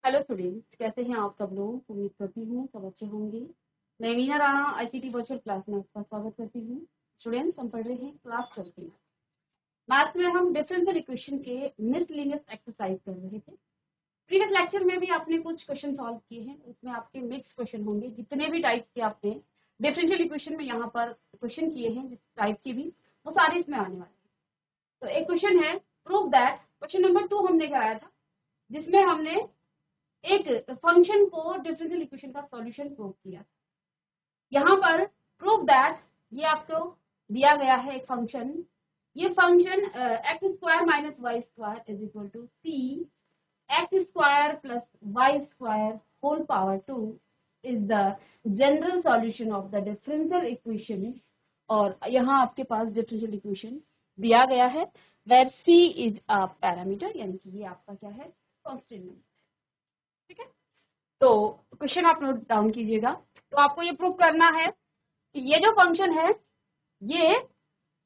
Hello students, कैसे हैं आप सब लोग। उम्मीद करती हूँ सब अच्छे होंगे। मैं Meena Rana ICT virtual class में आपका स्वागत करती हूँ। स्टूडेंट्स, हम पढ़ रहे हैं क्लास 12 की मैथ्स में। हम डिफरेंशियल इक्वेशन के मिसलिनियस एक्सरसाइज कर रहे थे। प्रीवियस लेक्चर में भी आपने कुछ क्वेश्चन सॉल्व किए हैं, उसमें आपके मिक्स क्वेश्चन होंगे। जितने भी टाइप के आपने डिफरेंशियल इक्वेशन में यहाँ पर क्वेश्चन किए हैं, जिस टाइप के भी, वो सारे इसमें आने वाले हैं। तो एक क्वेश्चन है, प्रूव दैट। क्वेश्चन नंबर 2 हमने कराया था, जिसमें हमने एक फंक्शन को डिफरेंशियल इक्वेशन का सॉल्यूशन प्रूव किया। यहाँ पर प्रूव दैट, ये आपको दिया गया है एक फंक्शन। ये function X square minus Y square is equal to C x square plus Y square whole power 2 is the general solution of the differential equation. और यहाँ आपके पास डिफरेंशियल इक्वेशन दिया गया है, where C is a parameter, यानी कि ये आपका क्या है, कांस्टेंट। ठीक है, तो क्वेश्चन आप नोट डाउन कीजिएगा। तो आपको ये प्रूव करना है कि ये जो फंक्शन है ये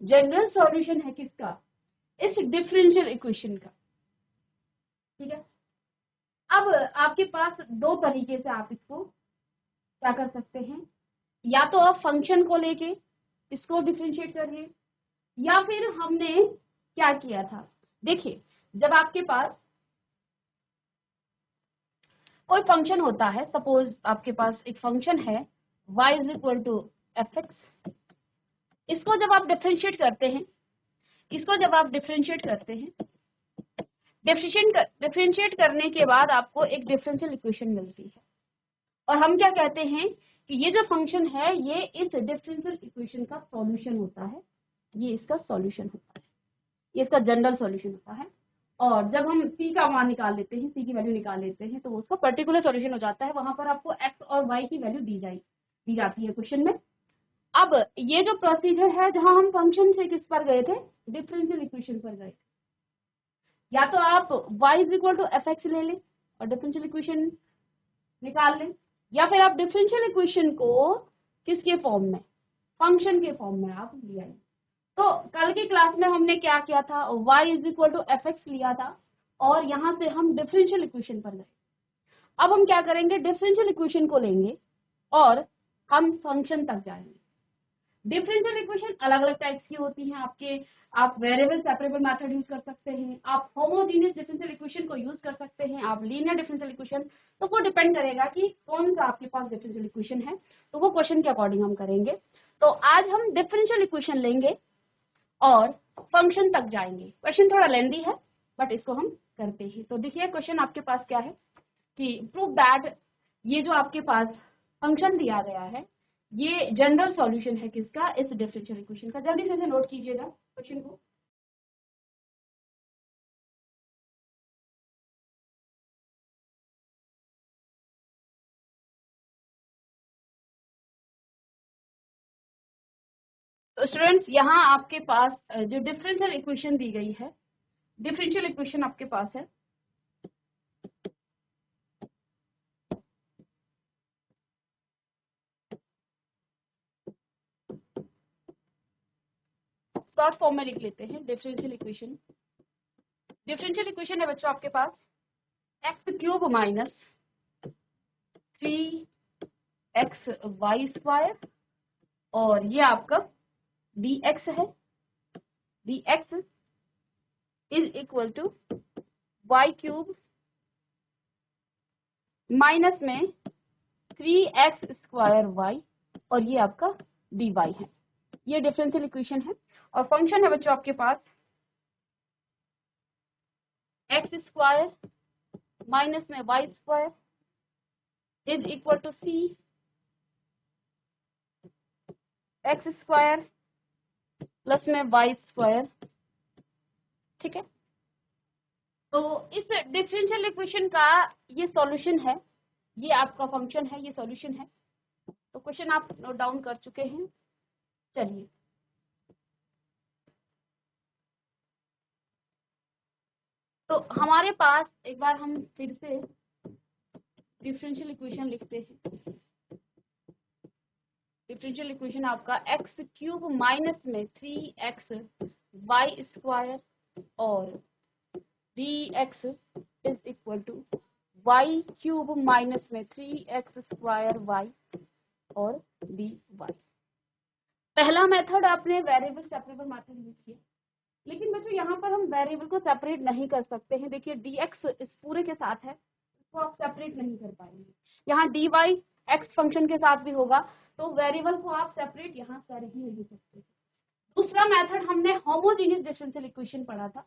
जनरल सॉल्यूशन है किसका, इस डिफरेंशियल इक्वेशन का। ठीक है, अब आपके पास दो तरीके से आप इसको क्या कर सकते हैं। या तो आप फंक्शन को लेके इसको डिफरेंशिएट करिए, या फिर हमने क्या किया था, देखिए, जब आपके पास कोई फंक्शन होता है, सपोज आपके पास एक फंक्शन है y is equal to F X. इसको जब आप डिफरेंशिएट करते हैं, डिफरेंशिएट करने के बाद आपको एक डिफरेंशियल इक्वेशन मिलती है। और हम क्या कहते हैं कि ये जो फंक्शन है ये इस डिफरेंशियल इक्वेशन का सॉल्यूशन होता है, ये इसका सॉल्यूशन होता है, ये इसका जनरल सॉल्यूशन होता है। और जब हम c का मान निकाल लेते हैं, c की वैल्यू निकाल लेते हैं, तो उसका पर्टिकुलर सॉल्यूशन हो जाता है। वहां पर आपको x और y की वैल्यू दी जाती है क्वेश्चन में। अब ये जो प्रोसीजर है, जहां हम फंक्शन से किस पर गए थे, डिफरेंशियल इक्वेशन पर गए। या तो आप y is equal to F X ले लें और डिफरेंशियल इक्वेशन निकाल लें, या फिर आप डिफरेंशियल इक्वेशन को किसके फॉर्म में, फंक्शन के फॉर्म में आप ले आइए। तो कल की क्लास में हमने क्या किया था, y is equal to F X लिया था और यहां से हम डिफरेंशियल इक्वेशन पर गए। अब हम क्या करेंगे, डिफरेंशियल इक्वेशन को लेंगे और हम फंक्शन तक जाएंगे। डिफरेंशियल इक्वेशन अलग अलग टाइप्स की होती हैं आपके। आप वेरिएबल सेपरेबल मेथड यूज कर सकते हैं, आप होमोजेनियस डिफरेंशियल इक्वेशन को यूज कर सकते हैं, आप लीनियर डिफरेंशियल इक्वेशन। तो वो डिपेंड करेगा कि कौन सा आपके पास डिफरेंशियल इक्वेशन है, तो वो क्वेश्चन के अकॉर्डिंग हम करेंगे। तो आज हम डिफरेंशियल इक्वेशन लेंगे और फंक्शन तक जाएंगे। क्वेश्चन थोड़ा लेंदी है, बट इसको हम करते हैं। तो देखिए, क्वेश्चन आपके पास क्या है कि प्रूव दैट, ये जो आपके पास फंक्शन दिया गया है ये जनरल सॉल्यूशन है किसका, इस डिफरेंशियल इक्वेशन का। जल्दी से नोट कीजिएगा क्वेश्चन को। तो स्टूडेंट्स, यहाँ आपके पास जो डिफरेंशियल इक्वेशन दी गई है, डिफरेंशियल इक्वेशन आपके पास है शॉर्ट फॉर्म में लिख लेते हैं डिफरेंशियल इक्वेशन। डिफरेंशियल इक्वेशन है बच्चों आपके पास x cube minus 3xy square, और ये आपका dx है, dx is equal to y cube minus में 3x स्क्वायर y, और ये आपका dy है। ये डिफरेंशियल इक्वेशन है। और फंक्शन है बच्चों आपके पास x स्क्वायर माइनस में y square is equal to c x square plus में y स्क्वायर। ठीक है, तो इस डिफरेंशियल इक्वेशन का ये सॉल्यूशन है, ये आपका फंक्शन है, ये सॉल्यूशन है। तो क्वेश्चन आप नोट डाउन कर चुके हैं। चलिए, तो हमारे पास एक बार हम फिर से डिफरेंशियल इक्वेशन लिखते हैं। डिफरेंशियल इक्वेशन आपका एक्स क्यूब माइनस में 3x वाई स्क्वायर और d x is equal to y cube minus में 3x स्क्वायर वाई और dy। पहला मेथड आपने वेरिएबल सेपरेबल मेथड यूज किया, लेकिन बच्चों यहाँ पर हम वेरिएबल को सेपरेट नहीं कर सकते हैं। देखिए dx इस पूरे के साथ है, इसको आप सेपरेट नहीं कर पाएंगे। यहाँ dy x फंक्शन के साथ भी होगा, तो वेरिएबल को आप सेपरेट यहाँ कर ही नहीं सकते। दूसरा मेथड हमने होमोजेनियस डिफरेंशियल इक्वेशन पढ़ा था,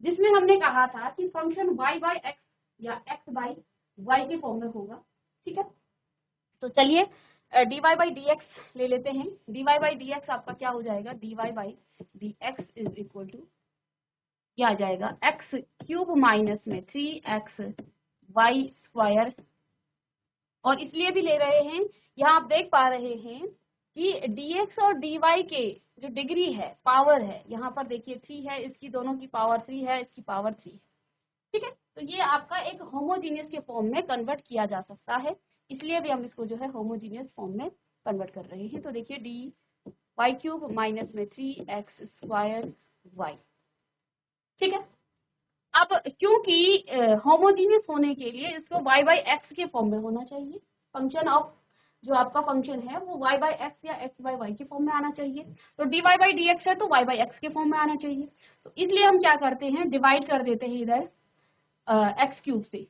जिसमें हमने कहा था कि फंक्शन y बाई x या x बाई y के फॉर्म में होगा। ठीक है, तो चलिए dy बाई dx ले लेते हैं। dy बाई dx आपका क्या हो जाएगा, dy by dx is equal to क्या आ जाएगा, x क्यूब माइनस में 3x y स्क्वायर। और इसलिए भी ले रहे हैं, यहाँ आप देख पा रहे हैं कि dx और dy के जो डिग्री है, पावर है, यहाँ पर देखिए 3 है, इसकी दोनों की पावर 3 है, इसकी पावर 3 है। ठीक है, तो ये आपका एक होमोजीनियस के फॉर्म में कन्वर्ट किया जा सकता है, इसलिए भी हम इसको जो है होमोजीनियस फॉर्म में कन्वर्ट कर रहे हैं। तो देखिए डी वाई क्यूब माइनस में 3x स्क्वायर वाई। ठीक है, अब क्योंकि होमोजीनियस होने के लिए इसको y बाई एक्स के फॉर्म में होना चाहिए, फंक्शन ऑफ जो आपका फंक्शन है वो y बाई एक्स या x बाई वाई के फॉर्म में आना चाहिए। तो dy बाई dx है तो y बाई एक्स के फॉर्म में आना चाहिए। तो इसलिए हम क्या करते हैं, डिवाइड कर देते हैं इधर एक्स क्यूब से।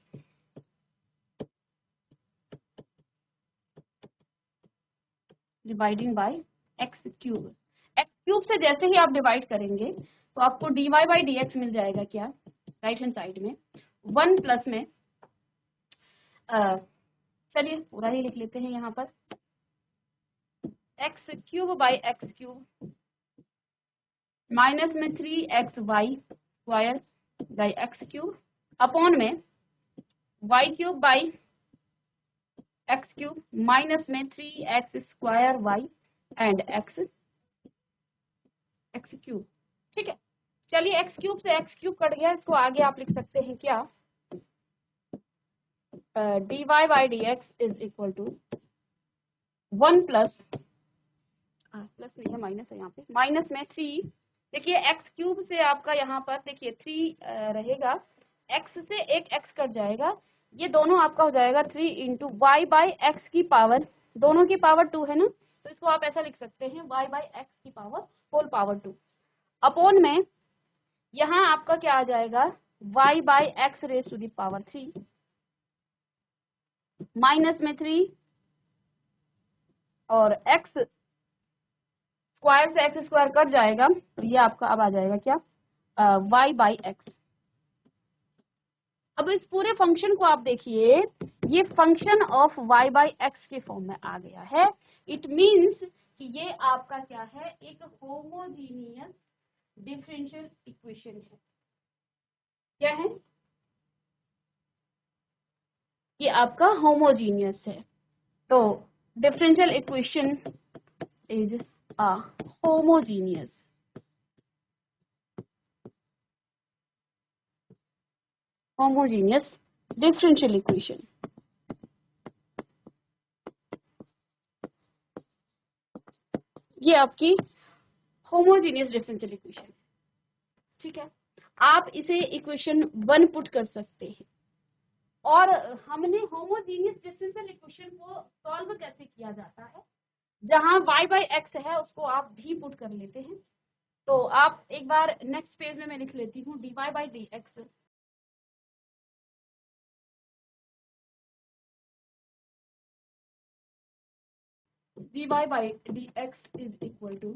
डिवाइडिंग बाय एक्स क्यूब से जैसे ही आप डिवाइड करेंगे तो आपको dy बाई dx मिल जाएगा क्या, राइट हैंड साइड में 1 प्लस में चलिए पूरा ही लिख लेते हैं यहाँ पर, x cube by x cube minus में 3x y square by x cube upon में y cube by x cube minus में 3x square y and x cube. ठीक है, चलिए एक्स क्यूब से एक्स क्यूब कट गया, इसको आगे आप लिख सकते हैं क्या, dy by dx is equal to 1 plus नहीं है, माइनस है यहाँ पे, माइनस में 3, देखिए एक्स क्यूब से आपका यहाँ पर देखिए 3 रहेगा, एक्स से एक एक्स कट जाएगा, ये दोनों आपका हो जाएगा 3 इंटू वाई बाई एक्स की पावर, दोनों की पावर 2 है ना, तो इसको आप ऐसा लिख सकते हैं y बाई एक्स की पावर होल पावर 2 अपॉन में यहाँ आपका क्या आ जाएगा y by x raise to the power 3 minus में 3 और x स्क्वायर से एक्स स्क्वायर कट जाएगा, तो ये आपका अब आ जाएगा क्या, y बाई एक्स। अब इस पूरे फंक्शन को आप देखिए, ये function of y by x के फॉर्म में आ गया है। इट मीन्स कि ये आपका क्या है, एक होमोजीनियस डिफरेंशियल इक्वेशन है। क्या है, ये आपका होमोजीनियस है। तो differential equation is a homogeneous differential equation. ये आपकी होमोजीनियस डिफरेंशियल इक्वेशन। ठीक है, आप इसे इक्वेशन 1 पुट कर सकते हैं। और हमने होमोजीनियस डिफरेंशियल इक्वेशन को सॉल्व कैसे किया जाता है, जहां y बाई एक्स है उसको आप भी पुट कर लेते हैं। तो आप एक बार नेक्स्ट पेज में मैं लिख लेती हूँ dy by d x dy by d x is equal to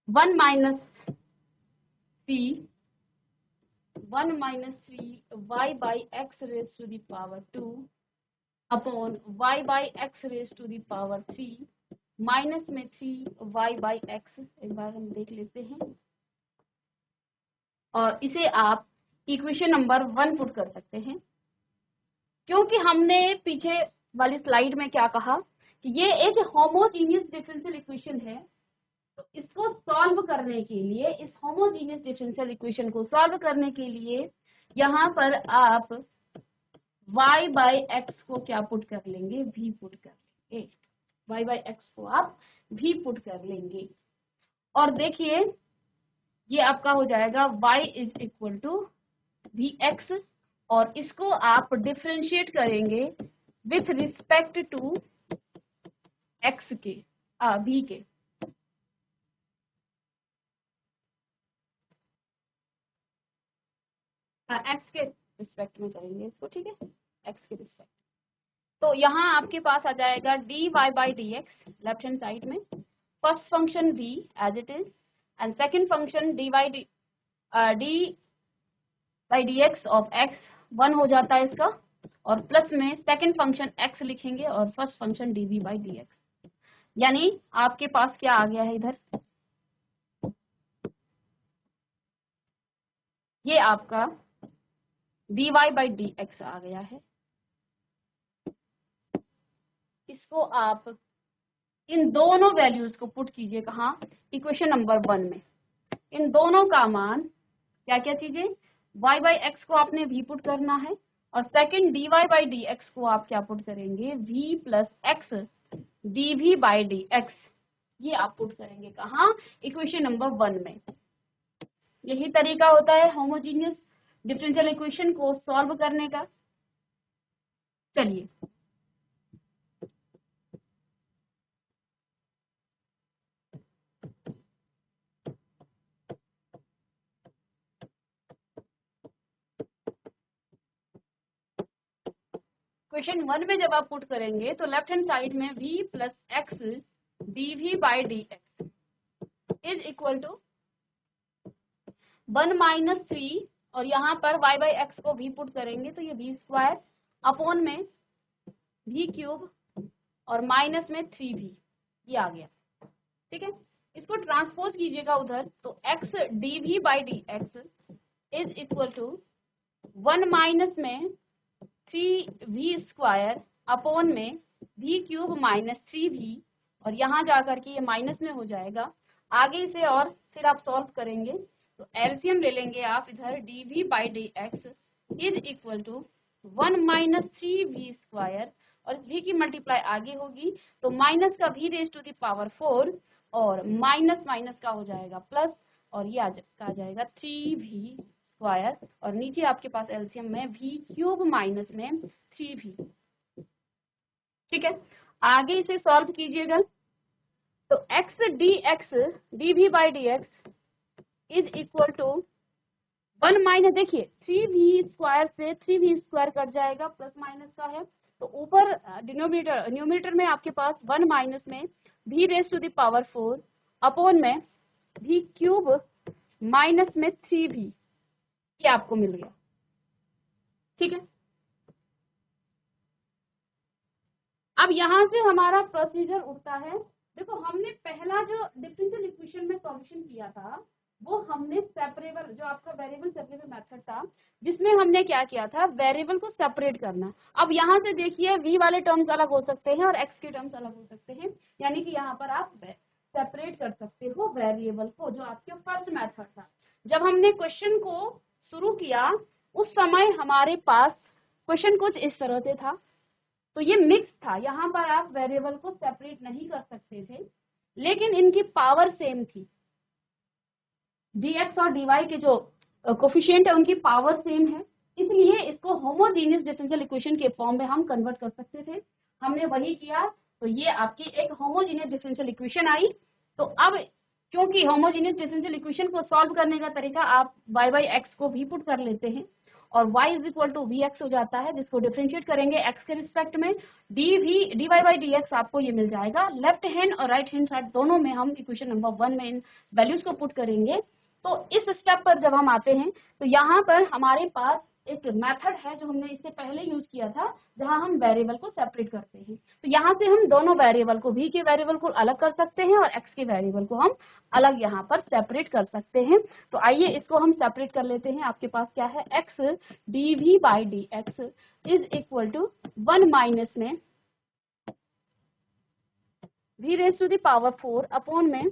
1 minus 3 y by x raise to the power 2 upon y by x raise to the power 3 minus में 3 y बाई एक्स। एक बार हम देख लेते हैं, और इसे आप equation number 1 put कर सकते हैं, क्योंकि हमने पीछे वाली स्लाइड में क्या कहा कि ये एक होमोजीनियस डिफरेंशियल इक्वेशन है। तो इसको सॉल्व करने के लिए, इस होमोजीनियस डिफरेंशियल इक्वेशन को सॉल्व करने के लिए यहाँ पर आप y बाई एक्स को क्या पुट कर लेंगे, v पुट कर लेंगे, y बाई एक्स को आप v पुट कर लेंगे। और देखिए ये आपका हो जाएगा y is equal to v x, और इसको आप डिफ्रेंशिएट करेंगे विथ रिस्पेक्ट टू एक्स के, वी के। एक्स के रिस्पेक्ट में करेंगे इसको, ठीक है, एक्स के रिस्पेक्ट। तो यहाँ आपके पास आ जाएगा dy by d x left hand side में, first function v as it is, and second function d by d x of x 1 हो जाता है इसका, और प्लस में सेकेंड फंक्शन x लिखेंगे और first function dv by d x. यानी आपके पास क्या आ गया है इधर, ये आपका dy बाई डी एक्स आ गया है। इसको आप इन दोनों वैल्यूज को पुट कीजिए कहाँ, इक्वेशन नंबर 1 में। इन दोनों का मान क्या क्या चीजें, y बाई एक्स को आपने v पुट करना है, और second dy by d x को आप क्या पुट करेंगे, v plus x dv by d x, ये आप पुट करेंगे कहाँ, इक्वेशन नंबर 1 में। यही तरीका होता है होमोजीनियस डिफरेंशियल इक्वेशन को सॉल्व करने का। चलिए क्वेश्चन 1 में जब आप पुट करेंगे तो लेफ्ट हैंड साइड में v plus x dv by d x is equal to 1 minus 3, और यहाँ पर y बाई एक्स को v पुट करेंगे तो ये v स्क्वायर अपॉन में v क्यूब और माइनस में 3v, ये आ गया, ठीक है। इसको ट्रांसपोज कीजिएगा उधर, तो x dv by d x is equal to 1 minus में 3v स्क्वायर अपॉन में v क्यूब माइनस 3v, और यहाँ जाकर के ये माइनस में हो जाएगा आगे से, और फिर आप सॉल्व करेंगे तो एलसीएम ले लेंगे आप इधर, dv by d x is equal to 1 minus 3v square, और v की मल्टीप्लाई आगे होगी तो माइनस का v raise to the power 4, और माइनस माइनस का हो जाएगा प्लस, और ये आ जाएगा 3v स्क्वायर, और नीचे आपके पास एलसीएम में v क्यूब माइनस में 3v, ठीक है। आगे इसे सॉल्व कीजिएगा तो x d x dv by d x is equal to 1 minus, देखिए 3v स्क्वायर से 3v स्क्वायर कट जाएगा, प्लस माइनस का है तो ऊपर न्यूमरेटर में आपके पास 1 माइनस में v raise to the power 4 upon में v क्यूब माइनस में 3v, ये आपको मिल गया, ठीक है। अब यहां से हमारा प्रोसीजर उठता है, देखो हमने पहला जो डिफरेंशियल इक्वेशन में सॉल्यूशन किया था वो हमने सेपरेबल, जो आपका वेरिएबल सेपरेबल मेथड था, जिसमें हमने क्या किया था, वेरिएबल को सेपरेट करना। अब यहाँ से देखिए v वाले टर्म्स अलग हो सकते हैं और x के टर्म्स अलग हो सकते हैं, यानी कि यहाँ पर आप सेपरेट कर सकते हो वेरिएबल को, जो आपके फर्स्ट मेथड था। जब हमने क्वेश्चन को शुरू किया उस समय हमारे पास क्वेश्चन कुछ इस तरह से था, तो ये मिक्स था, यहाँ पर आप वेरिएबल को सेपरेट नहीं कर सकते थे, लेकिन इनकी पावर सेम थी, dx और dy के जो कोफिशिएंट है उनकी पावर सेम है, इसलिए इसको होमोजीनियस डिफरेंशियल इक्वेशन के फॉर्म में हम कन्वर्ट कर सकते थे। हमने वही किया, तो ये आपकी एक होमोजीनियस डिफरेंशियल इक्वेशन आई। तो अब क्योंकि होमोजीनियस डिफरेंशियल इक्वेशन को सॉल्व करने का तरीका आप y बाई एक्स को भी पुट कर लेते हैं, और y is equal to v x हो जाता है, जिसको डिफरेंशिएट करेंगे x के रिस्पेक्ट में, dy बाई डी एक्स आपको ये मिल जाएगा। लेफ्ट हैंड और राइट हैंड साइड दोनों में हम इक्वेशन नंबर 1 में इन वैल्यूज को पुट करेंगे। तो इस स्टेप पर जब हम आते हैं तो यहाँ पर हमारे पास एक मेथड है जो हमने इससे पहले यूज किया था, जहां हम वेरिएबल को सेपरेट करते हैं। तो यहाँ से हम दोनों वेरिएबल को, v के वेरिएबल को अलग कर सकते हैं और x के वेरिएबल को हम अलग यहाँ पर सेपरेट कर सकते हैं। तो आइए इसको हम सेपरेट कर लेते हैं। आपके पास क्या है, x dv by d x is equal to 1 minus में v raise to the power 4 upon में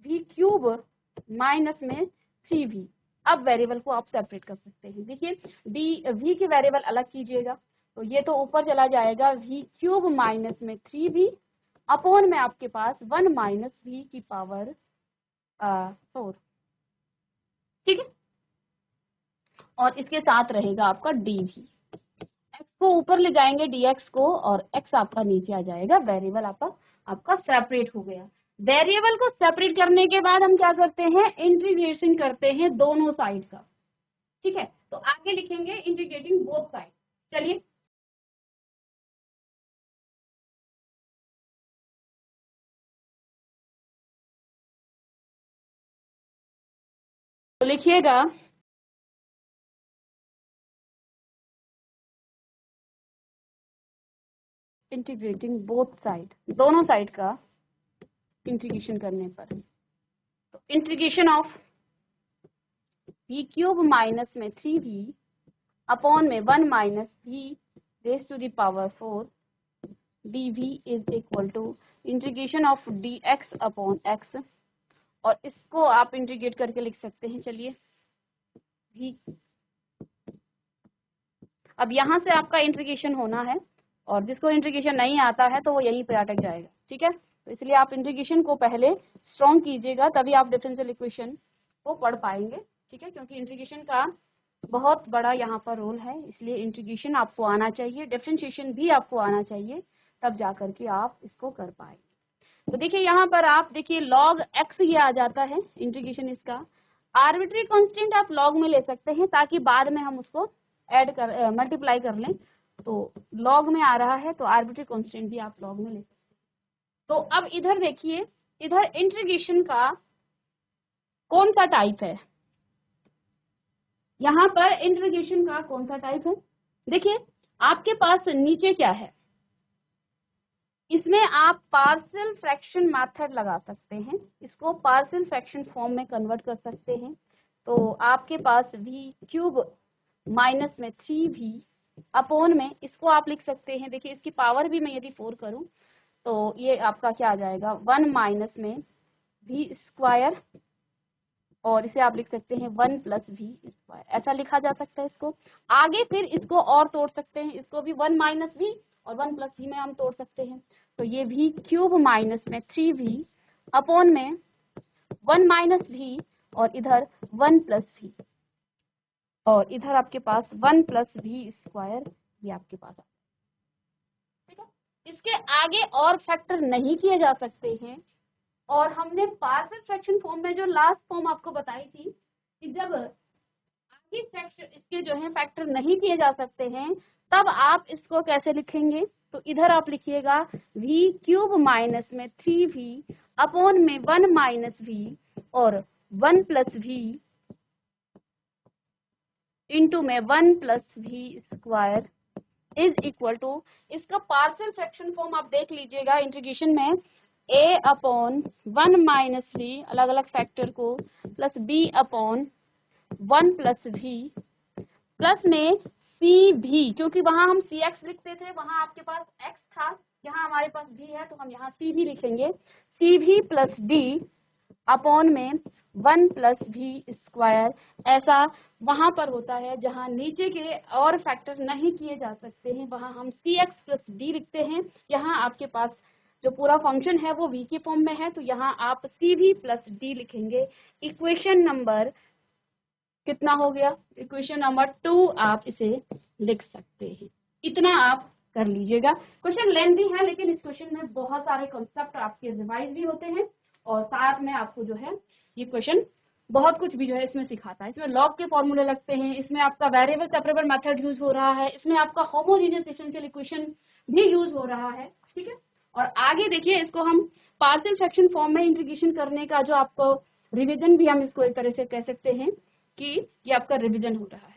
v क्यूब माइनस में 3v। अब वेरिएबल को आप सेपरेट कर सकते हैं। देखिए v के वेरिएबल अलग कीजिएगा तो ये तो ऊपर चला जाएगा v क्यूब माइनस में 3v अपॉन में आपके पास 1 माइनस v की पावर 4, ठीक है। और इसके साथ रहेगा आपका डी भी। x को ऊपर ले जाएंगे dx को, और x आपका नीचे आ जाएगा। वेरिएबल आपका सेपरेट हो गया। वेरिएबल को सेपरेट करने के बाद हम क्या करते हैं, इंटीग्रेशन करते हैं दोनों साइड का। ठीक है, तो आगे लिखेंगे इंटीग्रेटिंग बोथ साइड। चलिए तो लिखिएगा इंटीग्रेटिंग बोथ साइड, दोनों साइड का इंटीग्रेशन करने पर। तो integration of v cube minus में 3v अपॉन में 1 minus v raise to the power 4 dv is equal to integration of dx upon x, और इसको आप इंटीग्रेट करके लिख सकते हैं। चलिए v, अब यहाँ से आपका इंटीग्रेशन होना है, और जिसको इंटीग्रेशन नहीं आता है तो वो यहीं पे अटक जाएगा। ठीक है, तो इसलिए आप इंटीग्रेशन को पहले स्ट्रॉन्ग कीजिएगा, तभी आप डिफरेंशियल इक्वेशन को पढ़ पाएंगे। ठीक है, क्योंकि इंटीग्रेशन का बहुत बड़ा यहाँ पर रोल है, इसलिए इंटीग्रेशन आपको आना चाहिए, डिफरेंशिएशन भी आपको आना चाहिए, तब जा करके आप इसको कर पाएंगे। तो देखिए यहाँ पर आप देखिए log x ये आ जाता है इंटीग्रेशन इसका। आर्बिट्री कांस्टेंट आप log में ले सकते हैं, ताकि बाद में हम उसको ऐड कर मल्टीप्लाई कर लें। तो log में आ रहा है तो आर्बिट्री कांस्टेंट भी आप log में ले सकते हैं। तो अब इधर देखिए, इधर इंटीग्रेशन का कौन सा टाइप है, यहाँ पर इंटीग्रेशन का कौन सा टाइप है। देखिए आपके पास नीचे क्या है, इसमें आप पार्शियल फ्रैक्शन मेथड लगा सकते हैं, इसको पार्शियल फ्रैक्शन फॉर्म में कन्वर्ट कर सकते हैं। तो आपके पास v क्यूब माइनस में 3v अपॉन में, इसको आप लिख सकते हैं, देखिए इसकी पावर भी मैं यदि 4 करूं तो ये आपका क्या आ जाएगा, 1 माइनस में v स्क्वायर, और इसे आप लिख सकते हैं 1 प्लस v स्क्वायर, ऐसा लिखा जा सकता है इसको। आगे फिर इसको और तोड़ सकते हैं, इसको भी 1 माइनस v और 1 प्लस v में हम तोड़ सकते हैं। तो ये v क्यूब माइनस में 3v अपॉन में 1 माइनस v, और इधर 1 प्लस v, और इधर आपके पास 1 प्लस v स्क्वायर, ये आपके पास आ। ठीक है, इसके आगे और फैक्टर नहीं किए जा सकते हैं। और हमने पार्शियल फ्रैक्शन फॉर्म में जो लास्ट फॉर्म आपको बताई थी कि जब आगे फ्रैक्शन इसके जो है फैक्टर नहीं किए जा सकते हैं, तब आप इसको कैसे लिखेंगे। तो इधर आप लिखिएगा v क्यूब माइनस में 3v अपॉन में 1 माइनस v और 1 प्लस v इंटू में 1 plus v square is equal to, इसका पार्शियल फ्रैक्शन फॉर्म आप देख लीजिएगा इंटीग्रेशन में, a अपॉन 1 माइनस v अलग अलग फैक्टर को plus b upon 1 plus v plus में सी भी, क्योंकि वहां हम सी एक्स लिखते थे, वहां आपके पास x था, यहाँ हमारे पास v है तो हम यहाँ सी भी लिखेंगे, सी भी प्लस डी अपॉन में 1 प्लस v स्क्वायर। ऐसा वहां पर होता है जहां नीचे के और फैक्टर नहीं किए जा सकते हैं, वहां हम सी एक्स प्लस डी लिखते हैं। यहाँ आपके पास जो पूरा फंक्शन है वो v के फॉर्म में है, तो यहाँ आप सी भी प्लस डी लिखेंगे। इक्वेशन नंबर कितना हो गया, इक्वेशन नंबर 2 आप इसे लिख सकते हैं। इतना आप कर लीजिएगा। क्वेश्चन लेंथी है, लेकिन इस क्वेश्चन में बहुत सारे कॉन्सेप्ट आपके रिवाइज भी होते हैं, और साथ में आपको जो है ये क्वेश्चन बहुत कुछ भी जो है इसमें सिखाता है। इसमें लॉग के फॉर्मूले लगते हैं, इसमें आपका वेरिएबल सेपरेबल मेथड यूज हो रहा है, इसमें आपका होमोजेनियस डिफरेंशियल इक्वेशन भी यूज हो रहा है। ठीक है, और आगे देखिए इसको हम पार्शियल फ्रैक्शन फॉर्म में इंटीग्रेशन करने का जो आपको रिविजन भी हम इसको एक तरह से कह सकते हैं कि ये आपका रिवीजन हो रहा है।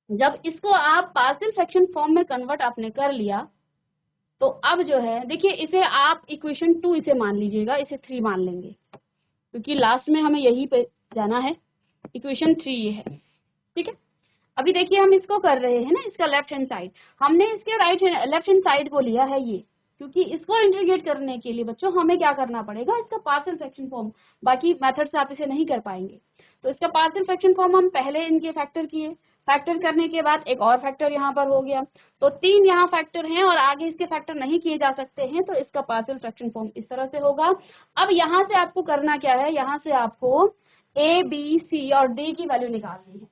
जब इसको आप पार्शियल फ्रैक्शन फॉर्म में कन्वर्ट आपने कर लिया, तो अब जो है देखिए इसे आप इक्वेशन 2 इसे मान लीजिएगा, इसे 3 मान लेंगे, क्योंकि लास्ट में हमें यही पे जाना है। इक्वेशन 3 ये है। ठीक है, अभी देखिए हम इसको कर रहे हैं ना, इसका लेफ्ट हैंड साइड, हमने इसके लेफ्ट हैंड साइड को लिया है ये, क्योंकि इसको इंटीग्रेट करने के लिए बच्चों हमें क्या करना पड़ेगा, इसका पार्शियल फ्रैक्शन फॉर्म, बाकी मेथड से आप इसे नहीं कर पाएंगे। तो इसका पार्शियल फ्रैक्शन फॉर्म हम पहले इनके फैक्टर किए, फैक्टर करने के बाद एक और फैक्टर यहाँ पर हो गया, तो 3 यहाँ फैक्टर हैं और आगे इसके फैक्टर नहीं किए जा सकते हैं, तो इसका पार्शियल फ्रैक्शन फॉर्म इस तरह से होगा। अब यहाँ से आपको करना क्या है, यहाँ से आपको a b c और d की वैल्यू निकालनी है।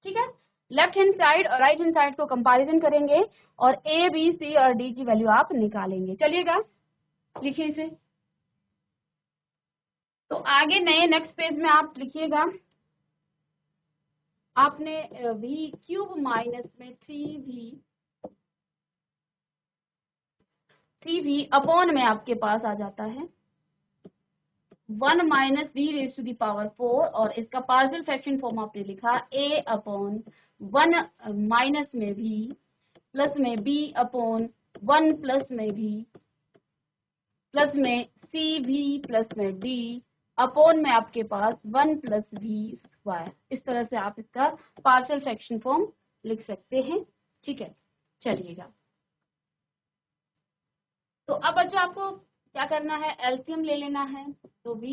ठीक है। लेफ्ट हैंड साइड और राइट हैंड साइड को कंपैरिजन करेंगे और ए बी सी और डी की वैल्यू आप निकालेंगे। चलिएगा, लिखिए इसे। तो आगे नए नेक्स्ट पेज में आप लिखिएगा, आपने v क्यूब माइनस में 3v अपॉन में आपके पास आ जाता है 1 minus v raise to the power 4, और इसका पार्शियल फ्रैक्शन फॉर्म आपने लिखा a अपॉन 1 माइनस में v प्लस में b अपॉन 1 प्लस में v प्लस में cv प्लस में d अपॉन में आपके पास 1 प्लस v स्क्वायर। इस तरह से आप इसका पार्शियल फ्रैक्शन फॉर्म लिख सकते हैं। ठीक है, चलिएगा। तो अब बच्चों आपको क्या करना है, एलसीएम ले लेना है। तो v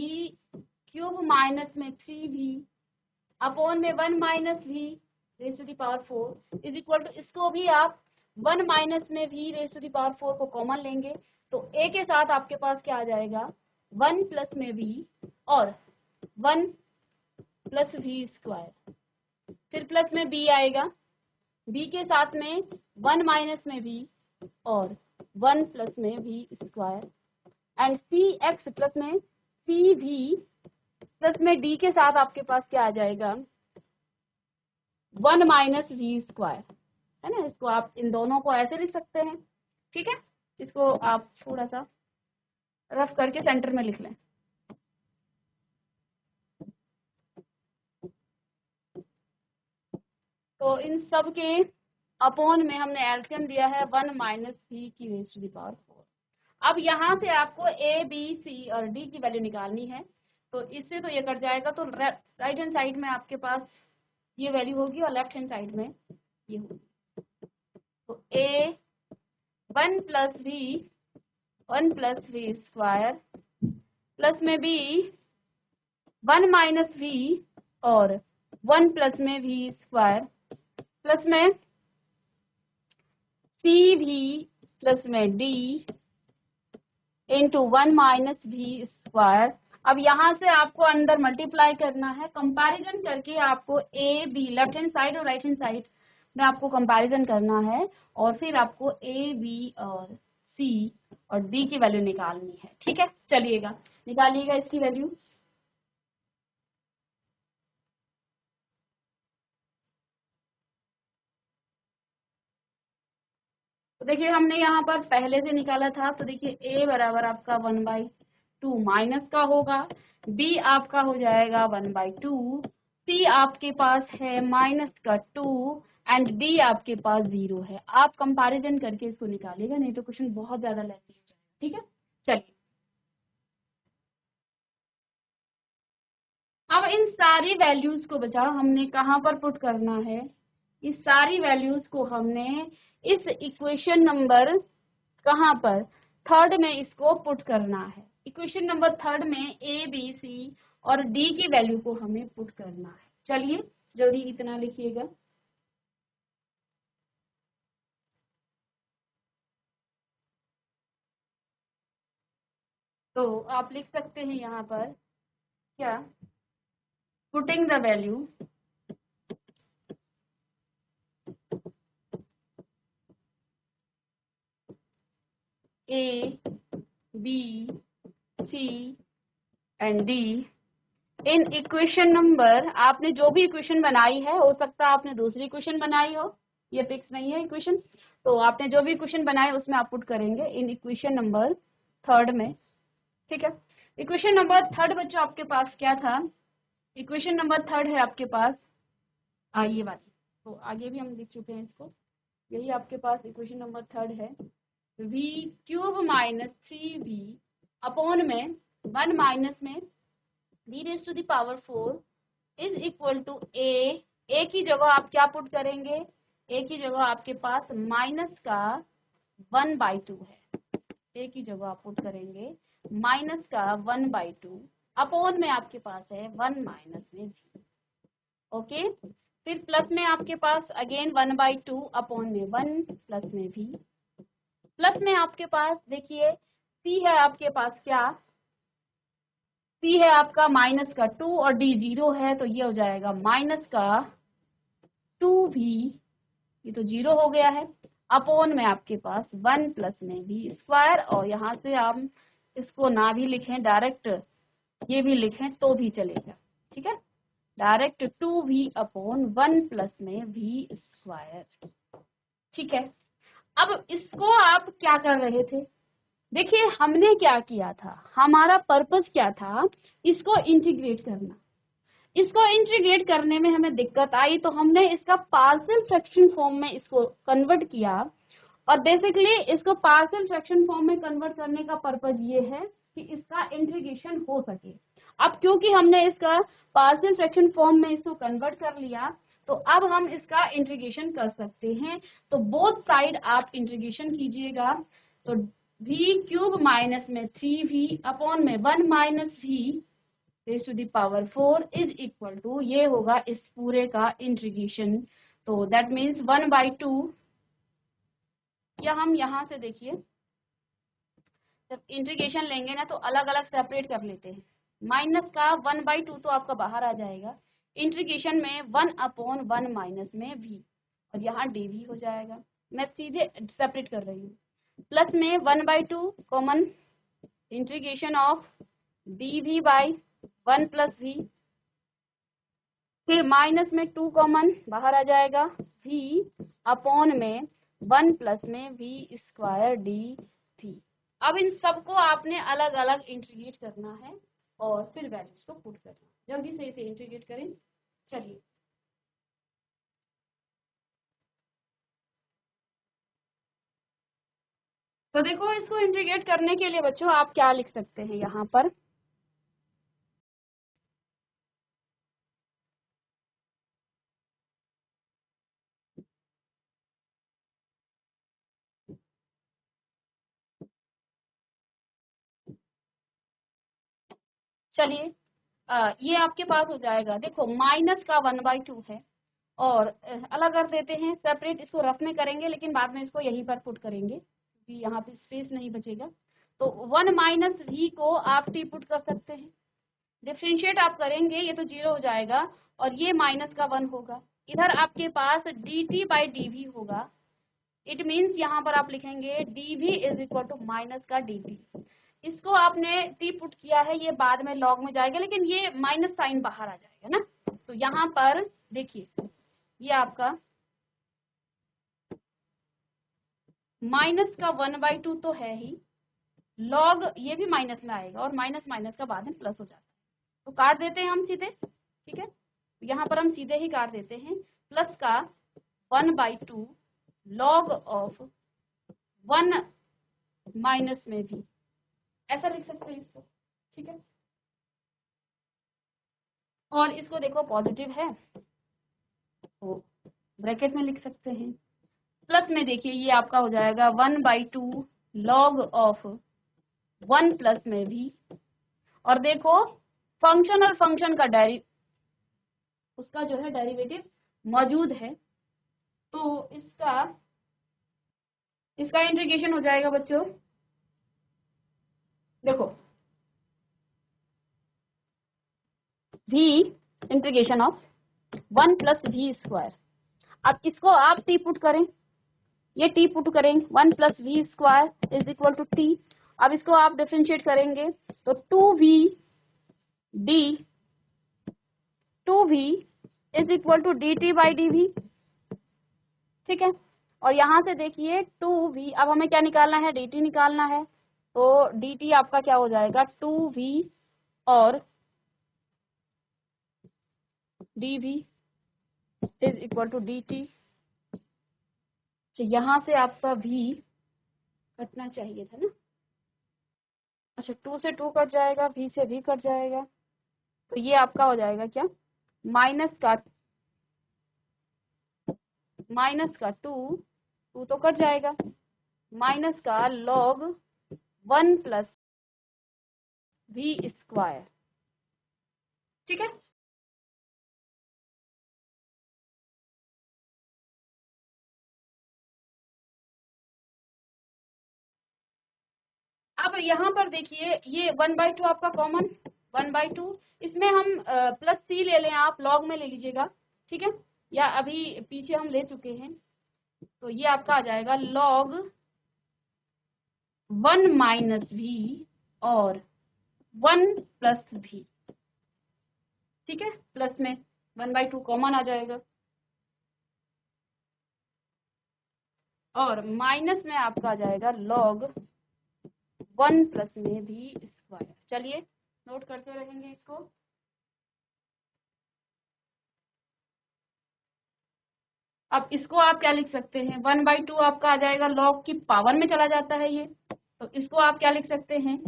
क्यूब माइनस में 3v अपॉन में 1 minus v raise to the power 4 is equal to, इसको भी आप 1 माइनस में v raise to the power 4 को कॉमन लेंगे तो a के साथ आपके पास क्या आ जाएगा 1 प्लस में v और 1 प्लस v स्क्वायर, फिर प्लस में b आएगा, b के साथ में 1 माइनस में v और 1 प्लस में v square, and c x plus में सी वी प्लस में d के साथ आपके पास क्या आ जाएगा 1 माइनस वी स्क्वायर, है ना। इसको आप इन दोनों को ऐसे लिख सकते हैं। ठीक है, इसको आप थोड़ा सा रफ करके सेंटर में लिख लें। तो इन सब के अपॉन में हमने एलसीएम दिया है 1 माइनस वी की रेज टू द पावर 4। अब यहाँ से आपको ए बी सी और डी की वैल्यू निकालनी है। तो इससे तो ये कट जाएगा, तो राइट हैंड साइड में आपके पास ये वैल्यू होगी और लेफ्ट हैंड साइड में ये होगी। तो a 1 plus v square plus में बी 1 माइनस वी और 1 प्लस में वी स्क्वायर प्लस में सी वी प्लस में d into 1 minus v square. अब यहाँ से आपको अंदर मल्टीप्लाई करना है, कंपैरिजन करके आपको A be left hand side और राइट हैंड साइड में आपको कंपैरिजन करना है और फिर आपको ए बी और सी और डी की वैल्यू निकालनी है। ठीक है, चलिएगा निकालिएगा इसकी वैल्यू। तो देखिए हमने यहाँ पर पहले से निकाला था, तो देखिए a बराबर आपका 1/2 माइनस का होगा, b आपका हो जाएगा 1/2, c आपके पास है माइनस का 2 एंड d आपके पास 0 है। आप कंपैरिजन करके इसको निकालिएगा, नहीं तो क्वेश्चन बहुत ज्यादा लेंथी हो जाएगा। ठीक है, चलिए अब इन सारी वैल्यूज को बचा हमने कहाँ पर पुट करना है, इस सारी वैल्यूज को हमने इस इक्वेशन नंबर कहाँ पर थर्ड में इसको पुट करना है। इक्वेशन नंबर थर्ड में ए बी सी और डी की वैल्यू को हमें पुट करना है। चलिए जल्दी इतना लिखिएगा। तो आप लिख सकते हैं यहाँ पर क्या, putting the value a b c and d in equation number, आपने जो भी इक्वेशन बनाई है, हो सकता है आपने दूसरी इक्वेशन बनाई हो, ये फिक्स नहीं है इक्वेशन, तो आपने जो भी इक्वेशन बनाए उसमें आप पुट करेंगे इन इक्वेशन नंबर थर्ड में। ठीक है, इक्वेशन नंबर थर्ड बच्चों आपके पास क्या था, इक्वेशन नंबर थर्ड है आपके पास ये वाली, तो आगे भी हम लिख चुके हैं इसको, यही आपके पास इक्वेशन नंबर थर्ड है। v cube minus 3v upon में 1 माइनस में v raise to the power 4 is equal to a की जगह आप क्या पुट करेंगे, ए की जगह आपके पास माइनस का 1/2 है, ए की जगह आप पुट करेंगे माइनस का 1/2 अपॉन में आपके पास है 1 माइनस में v। ओके, फिर प्लस में आपके पास अगेन 1/2 अपॉन में 1 प्लस में v, प्लस में आपके पास देखिए c है आपके पास क्या, c है आपका माइनस का 2 और d 0 है, तो ये हो जाएगा माइनस का 2v, ये तो 0 हो गया है, अपॉन में आपके पास 1 प्लस में v स्क्वायर, और यहाँ से हम इसको ना भी लिखें, डायरेक्ट ये भी लिखें तो भी चलेगा, ठीक है, डायरेक्ट 2v अपॉन 1 प्लस में v स्क्वायर, ठीक है। अब इसको आप क्या कर रहे थे, देखिए हमने क्या किया था, हमारा पर्पस क्या था, इसको इंटीग्रेट करना। इसको इंटीग्रेट करने में हमें दिक्कत आई तो हमने इसका पार्शियल फ्रैक्शन फॉर्म में इसको कन्वर्ट किया, और बेसिकली इसको पार्शियल फ्रैक्शन फॉर्म में कन्वर्ट करने का पर्पस ये है कि इसका इंटीग्रेशन हो सके। अब क्योंकि हमने इसका पार्शियल फ्रैक्शन फॉर्म में इसको कन्वर्ट कर लिया, तो अब हम इसका इंटीग्रेशन कर सकते हैं। तो बोथ साइड आप इंटीग्रेशन कीजिएगा, तो v क्यूब माइनस में 3v अपॉन में 1 minus v raise to the power 4 is equal to, ये होगा इस पूरे का इंटीग्रेशन। तो दैट मीन्स 1/2, या हम यहाँ से देखिए जब इंटीग्रेशन लेंगे ना तो अलग अलग सेपरेट कर लेते हैं, माइनस का 1/2 तो आपका बाहर आ जाएगा, इंटीग्रेशन में 1/1 माइनस में v, और यहाँ dv हो जाएगा, मैं सीधे सेपरेट कर रही हूँ, प्लस में 1/2 common, integration of dv by 1 plus v, फिर माइनस में 2 कॉमन बाहर आ जाएगा, v अपॉन में 1 प्लस में v स्क्वायर dv। अब इन सबको आपने अलग अलग इंटीग्रेट करना है और फिर वैल्यूज को पुट करना। जल्दी से इसे इंटीग्रेट करें, चलिए। तो देखो इसको इंटीग्रेट करने के लिए बच्चों आप क्या लिख सकते हैं यहाँ पर, चलिए ये आपके पास हो जाएगा, देखो माइनस का 1/2 है, और अलग कर देते हैं सेपरेट, इसको रफ में करेंगे लेकिन बाद में इसको यहीं पर पुट करेंगे क्योंकि यहाँ पे स्पेस नहीं बचेगा। तो 1 माइनस v को आप t पुट कर सकते हैं, डिफ्रेंशिएट आप करेंगे ये तो 0 हो जाएगा, और ये माइनस का 1 होगा, इधर आपके पास dt बाई dv होगा, इट मीन्स यहाँ पर आप लिखेंगे dv is equal to minus का dt। इसको आपने t पुट किया है, ये बाद में लॉग में जाएगा लेकिन ये माइनस साइन बाहर आ जाएगा ना, तो यहाँ पर देखिए ये आपका माइनस का 1/2 तो है ही, लॉग ये भी माइनस में आएगा, और माइनस माइनस का बाद में प्लस हो जाता है, तो काट देते हैं हम सीधे, ठीक है, यहाँ पर हम सीधे ही काट देते हैं, प्लस का 1/2 लॉग ऑफ 1 माइनस में भी, ऐसा लिख सकते हैं इसको, ठीक है। और इसको देखो पॉजिटिव है तो ब्रैकेट में लिख सकते हैं, प्लस में देखिए ये आपका हो जाएगा 1/2 लॉग ऑफ 1 प्लस में भी, और देखो फंक्शन और फंक्शन का उसका जो है डेरिवेटिव मौजूद है, तो इसका इंटीग्रेशन हो जाएगा बच्चों, देखो v integration of 1 plus v square, अब इसको आप t पुट करें, ये t पुट करें 1 plus v square is equal to t, अब इसको आप डिफरेंशिएट करेंगे तो 2v is equal to dt by dv, ठीक है। और यहाँ से देखिए 2v, अब हमें क्या निकालना है, dt निकालना है, तो dt आपका क्या हो जाएगा 2v और dv is equal to dt। तो यहाँ से आपका v कटना चाहिए था ना, अच्छा 2 से 2 कट जाएगा, v से v कट जाएगा, तो ये आपका हो जाएगा क्या, माइनस का 2 तो कट जाएगा, माइनस का लॉग 1 प्लस v स्क्वायर, ठीक है। अब यहाँ पर देखिए ये 1/2 आपका कॉमन, 1/2 इसमें हम प्लस c ले लें, आप लॉग में ले लीजिएगा, ठीक है, या अभी पीछे हम ले चुके हैं, तो ये आपका आ जाएगा log 1 माइनस भी और 1 प्लस भी। ठीक है, प्लस में 1/2 कॉमन आ जाएगा और माइनस में आपका आ जाएगा log 1 प्लस में भी स्क्वायर। चलिए नोट करते रहेंगे इसको। अब इसको आप क्या लिख सकते हैं, 1/2 आपका आ जाएगा log की पावर में चला जाता है ये, तो इसको आप क्या लिख सकते हैं,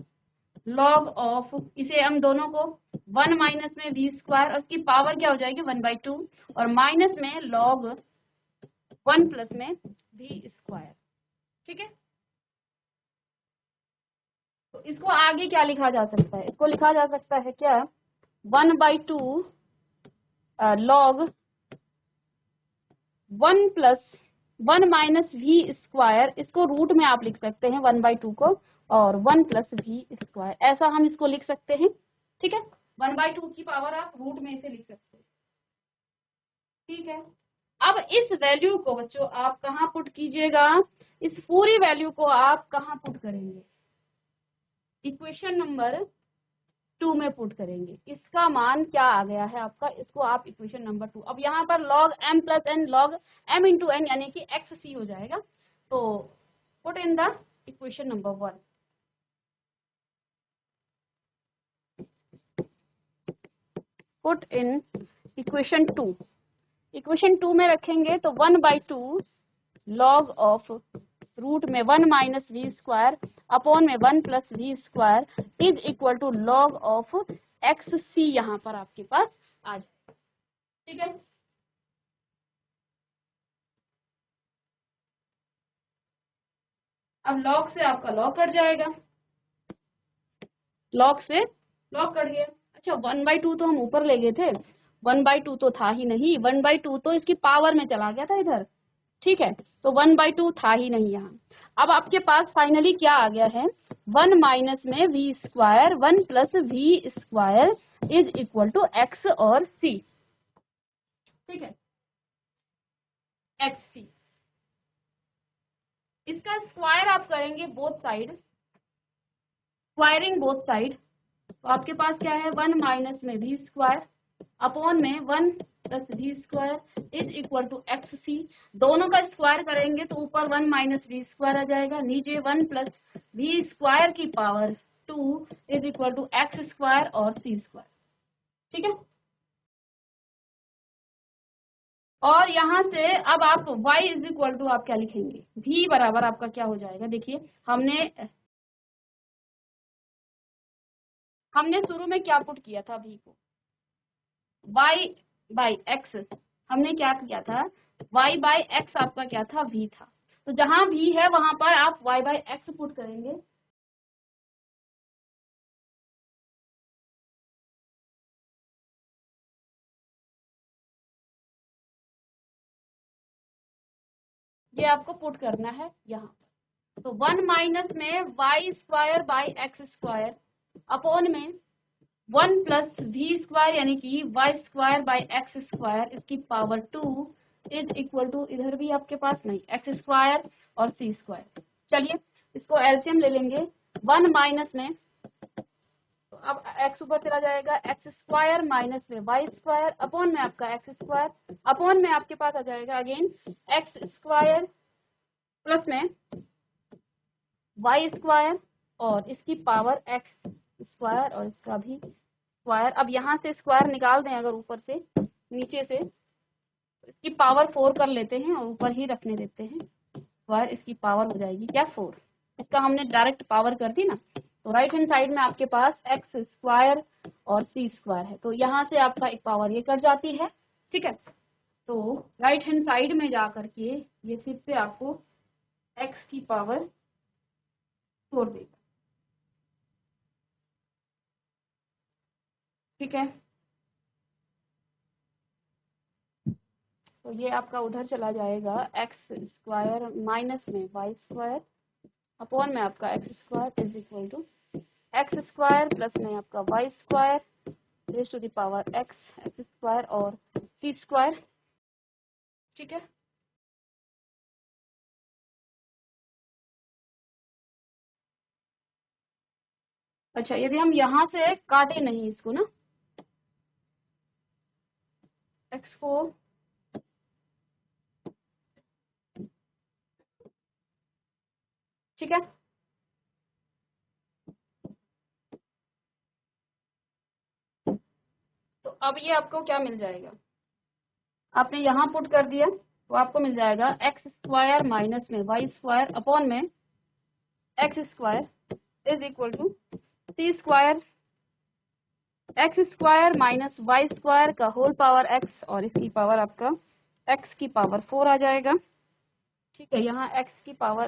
log ऑफ, इसे हम दोनों को 1 माइनस में v स्क्वायर और उसकी पावर क्या हो जाएगी 1/2 और माइनस में log 1 प्लस में v स्क्वायर। ठीक है, तो इसको आगे क्या लिखा जा सकता है, इसको लिखा जा सकता है क्या, 1/2 log 1 plus 1 minus v square, इसको रूट में आप लिख सकते हैं 1/2 को और 1 प्लस वी स्क्वायर, ऐसा हम इसको लिख सकते हैं। ठीक है, 1/2 की पावर आप रूट में इसे लिख सकते हैं। ठीक है, अब इस वैल्यू को बच्चों आप कहाँ पुट कीजिएगा, इस पूरी वैल्यू को आप कहाँ पुट करेंगे, इक्वेशन नंबर 2 में पुट करेंगे। इसका मान क्या आ गया है आपका, इसको आप इक्वेशन नंबर 2, अब यहाँ पर log m plus n log m into n यानी कि xc हो जाएगा, तो put in the equation number 1। Put in equation 2, equation 2 में रखेंगे तो 1/2 log ऑफ रूट में 1 माइनस वी स्क्वायर अपॉन में 1 plus v square is equal to log of x c, यहाँ पर आपके पास आ जाएगा। ठीक है, अब log से आपका log कट जाएगा, log से log कट गया। अच्छा 1/2 तो हम ऊपर ले गए थे, 1/2 तो था ही नहीं, 1/2 तो इसकी पावर में चला गया था इधर। ठीक है, तो 1/2 था ही नहीं यहाँ। अब आपके पास फाइनली क्या आ गया है, 1 माइनस में v square 1 plus v square is equal to x और सी। ठीक है, एक्स सी, इसका स्क्वायर आप करेंगे both side, squaring both side, तो आपके पास क्या है 1 माइनस में वी स्क्वायर अपॉन में 1 plus v square is equal to x c. दोनों का स्क्वायर करेंगे तो ऊपर 1 माइनस वी स्क्वायर आ जाएगा, नीचे 1 प्लस वी स्क्वायर की power 2 is equal to x square और सी स्क्वायर। ठीक है, और यहाँ से अब आप y इज इक्वल टू आप क्या लिखेंगे, v बराबर आपका क्या हो जाएगा, देखिए हमने शुरू में क्या पुट किया था, v को y बाई एक्स, हमने क्या किया था, y बाई एक्स आपका क्या था, v था, तो जहां v है वहां पर आप y बाई एक्स पुट करेंगे। ये आपको पुट करना है यहाँ, तो 1 माइनस में y square by x square upon में 1 प्लस वी स्क्वायर यानी कि y square by x square इसकी पावर 2 इज इक्वल टू, इधर भी आपके पास नहीं, एक्स स्क्वायर और सी स्क्वायर। चलिए इसको एलसीएम ले लेंगे, 1 माइनस में, तो अब एक्स ऊपर चला जाएगा, एक्स स्क्वायर माइनस में वाई स्क्वायर अपॉन में आपका एक्स स्क्वायर अपॉन में आपके पास आ जाएगा अगेन एक्स स्क्वायर प्लस में वाई स्क्वायर और इसकी पावर एक्स स्क्वायर और इसका भी स्क्वायर। अब यहाँ से स्क्वायर निकाल दें अगर ऊपर से नीचे से, तो इसकी पावर 4 कर लेते हैं और ऊपर ही रखने देते हैं, स्क्वायर इसकी पावर हो जाएगी क्या 4, इसका हमने डायरेक्ट पावर कर दी ना, तो राइट हैंड साइड में आपके पास एक्स स्क्वायर और सी स्क्वायर है, तो यहाँ से आपका एक पावर ये कट जाती है। ठीक है, तो राइट हैंड साइड में जा करके ये फिर से आपको एक्स की पावर 4 देगा। ठीक है, तो ये आपका उधर चला जाएगा एक्स स्क्वायर माइनस में वाई स्क्वायर अपॉन में आपका x square is equal to x square plus में आपका y square raise to the power x, x square और सी स्क्वायर। ठीक है। अच्छा, यदि हम यहाँ से काटे नहीं इसको ना, x को ठीक है, तो अब ये आपको क्या मिल जाएगा, आपने यहाँ पुट कर दिया तो आपको मिल जाएगा एक्स स्क्वायर माइनस में वाई स्क्वायर अपॉन में x square is equal to c square x square minus Y square का होल पावर एक्स और इसकी पावर आपका एक्स की पावर 4 आ जाएगा। ठीक है, यहाँ एक्स की पावर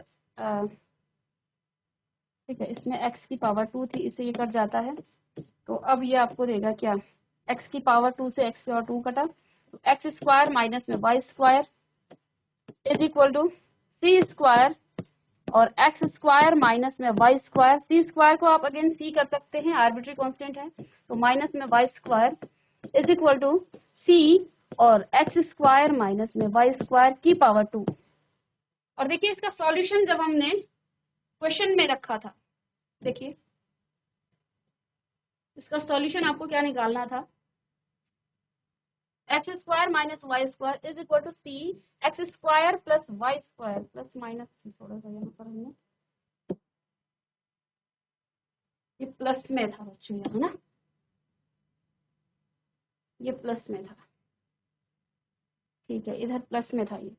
ठीक है, इसमें एक्स की पावर 2 थी, इससे ये कट जाता है, तो अब ये आपको देगा क्या, एक्स की पावर 2 से एक्स की पावर 2 कटा, तो एक्स स्क्वायर माइनस में y square is equal to c square और एक्स स्क्वायर माइनस में वाई स्क्वायर, सी स्क्वायर को आप अगेन सी कर सकते हैं, आर्बिट्री कांस्टेंट है, तो माइनस में y square is equal to c और एक्स स्क्वायर माइनस में वाई स्क्वायर की पावर 2। और देखिए इसका सॉल्यूशन जब हमने क्वेश्चन में रखा था, देखिए इसका सॉल्यूशन आपको क्या निकालना था, x square minus Y square is equal to C x square plus Y square plus minus, थोड़ा सा यहाँ पर हमने ये प्लस में था बच्चों, यहाँ ना ये प्लस में था, ठीक है, इधर प्लस में था, ये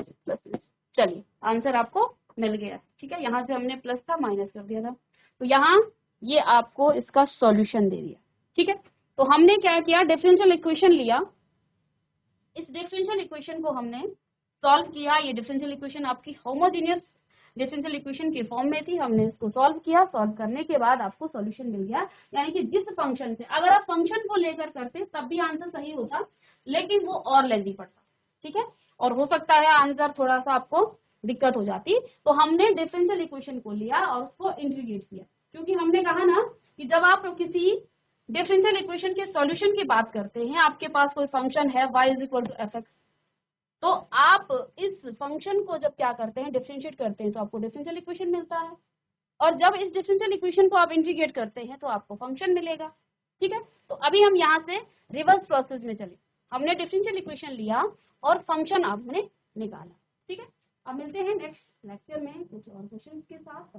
प्लस में, चलिए आंसर आपको मिल गया। ठीक है, यहाँ से हमने प्लस था माइनस कर दिया था, तो यहाँ ये आपको इसका सॉल्यूशन दे दिया। ठीक है, तो हमने क्या किया, डिफरेंशियल इक्वेशन लिया, इस डिफरेंशियल इक्वेशन को हमने सॉल्व किया, ये डिफरेंशियल इक्वेशन आपकी होमोजेनियस डिफरेंशियल इक्वेशन के फॉर्म में थी, हमने इसको सॉल्व किया, सॉल्व करने के बाद आपको सॉल्यूशन मिल गया। यानी कि जिस फंक्शन से, अगर आप फंक्शन को लेकर करते तब भी आंसर सही होता, लेकिन वो और लेंदी पड़ता। ठीक है, और हो सकता है आंसर थोड़ा सा आपको दिक्कत हो जाती, तो हमने डिफरेंशियल इक्वेशन को लिया और उसको इंटीग्रेट किया, क्योंकि हमने कहा ना कि जब आप किसी डिफरेंशियल इक्वेशन के सॉल्यूशन की बात करते हैं, आपके पास कोई फंक्शन है y is equal to F x, तो आप इस फंक्शन को जब क्या करते हैं, डिफरेंशिएट करते हैं, तो आपको डिफरेंशियल इक्वेशन मिलता है, और जब इस डिफरेंशियल इक्वेशन को आप इंटीग्रेट करते हैं तो आपको फंक्शन मिलेगा। ठीक है, तो अभी हम यहाँ से रिवर्स प्रोसेस में चले, हमने डिफरेंशियल इक्वेशन लिया और फंक्शन आपने निकाला। ठीक है, अब मिलते हैं नेक्स्ट लेक्चर में कुछ और क्वेश्चन के साथ।